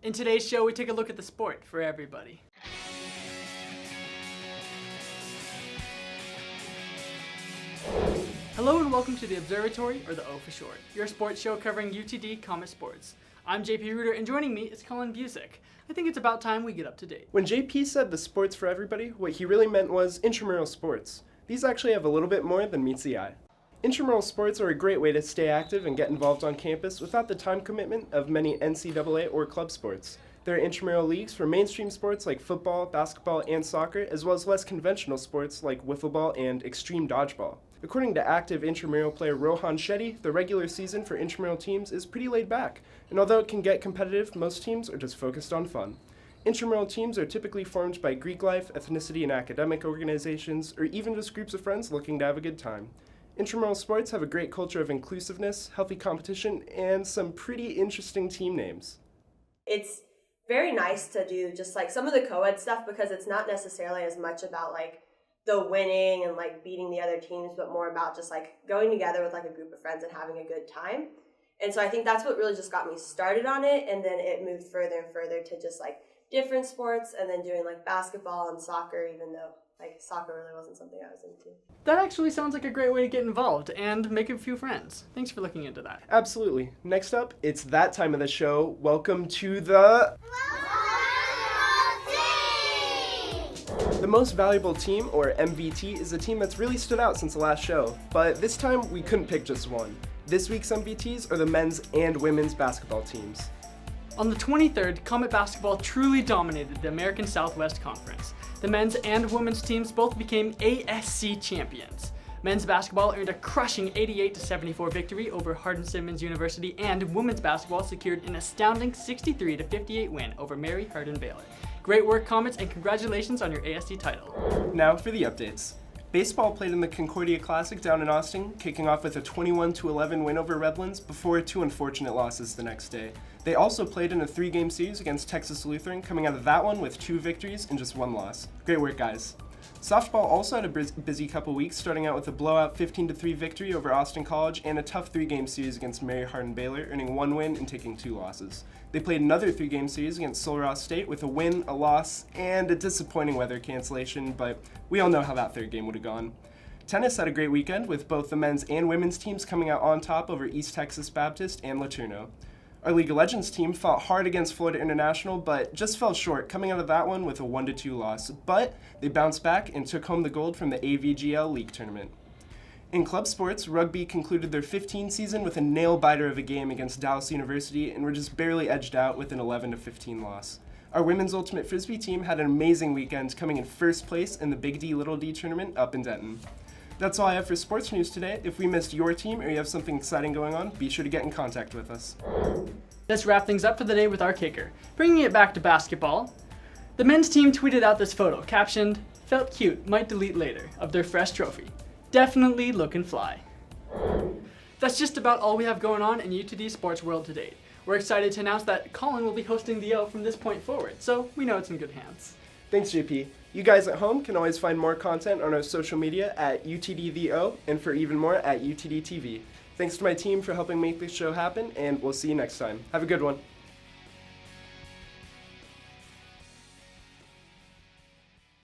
In today's show, we take a look at the sport for everybody. Hello and welcome to the Observatory, or the O for short, your sports show covering UTD Comet Sports. I'm JP Reuter, and joining me is Colin Busick. I think it's about time we get up to date. When JP said the sports for everybody, what he really meant was intramural sports. These actually have a little bit more than meets the eye. Intramural sports are a great way to stay active and get involved on campus without the time commitment of many NCAA or club sports. There are intramural leagues for mainstream sports like football, basketball, and soccer, as well as less conventional sports like wiffle ball and extreme dodgeball. According to active intramural player Rohan Shetty, the regular season for intramural teams is pretty laid back, and although it can get competitive, most teams are just focused on fun. Intramural teams are typically formed by Greek life, ethnicity, and academic organizations, or even just groups of friends looking to have a good time. Intramural sports have a great culture of inclusiveness, healthy competition, and some pretty interesting team names. It's very nice to do just like some of the co-ed stuff because it's not necessarily as much about like the winning and like beating the other teams, but more about just like going together with like a group of friends and having a good time. And so I think that's what really just got me started on it, and then it moved further and further to just like different sports and then doing like basketball and soccer, even though like soccer really wasn't something I was into. That actually sounds like a great way to get involved and make a few friends. Thanks for looking into that. Absolutely. Next up, it's that time of the show. Welcome to the Most Valuable Team, or MVT, is a team that's really stood out since the last show, but this time we couldn't pick just one. This week's MVTs are the men's and women's basketball teams. On the 23rd, Comet basketball truly dominated the American Southwest Conference. The men's and women's teams both became ASC champions. Men's basketball earned a crushing 88-74 victory over Hardin-Simmons University, and women's basketball secured an astounding 63-58 win over Mary Hardin-Baylor. Great work, Comets, and congratulations on your ASC title. Now for the updates. Baseball played in the Concordia Classic down in Austin, kicking off with a 21-11 win over Redlands before two unfortunate losses the next day. They also played in a 3-game series against Texas Lutheran, coming out of that one with 2 victories and just 1 loss. Great work, guys. Softball also had a busy couple weeks, starting out with a blowout 15-3 victory over Austin College and a tough 3-game series against Mary Hardin-Baylor, earning 1 win and taking 2 losses. They played another 3-game series against Sul Ross State with a win, a loss, and a disappointing weather cancellation, but we all know how that 3rd game would have gone. Tennis had a great weekend, with both the men's and women's teams coming out on top over East Texas Baptist and Laterno. Our League of Legends team fought hard against Florida International, but just fell short, coming out of that one with a 1-2 loss. But they bounced back and took home the gold from the AVGL League Tournament. In club sports, rugby concluded their 15 season with a nail-biter of a game against Dallas University and were just barely edged out with an 11-15 loss. Our women's ultimate frisbee team had an amazing weekend, coming in 1st place in the Big D Little D tournament up in Denton. That's all I have for sports news today. If we missed your team or you have something exciting going on, be sure to get in contact with us. Let's wrap things up for the day with our kicker. Bringing it back to basketball, the men's team tweeted out this photo, captioned, "Felt cute, might delete later," of their fresh trophy. Definitely lookin' fly. That's just about all we have going on in UTD sports world to date. We're excited to announce that Colin will be hosting the O from this point forward, so we know it's in good hands. Thanks, JP. You guys at home can always find more content on our social media at UTD_THE_O, and for even more at UTD TV. Thanks to my team for helping make this show happen, and we'll see you next time. Have a good one.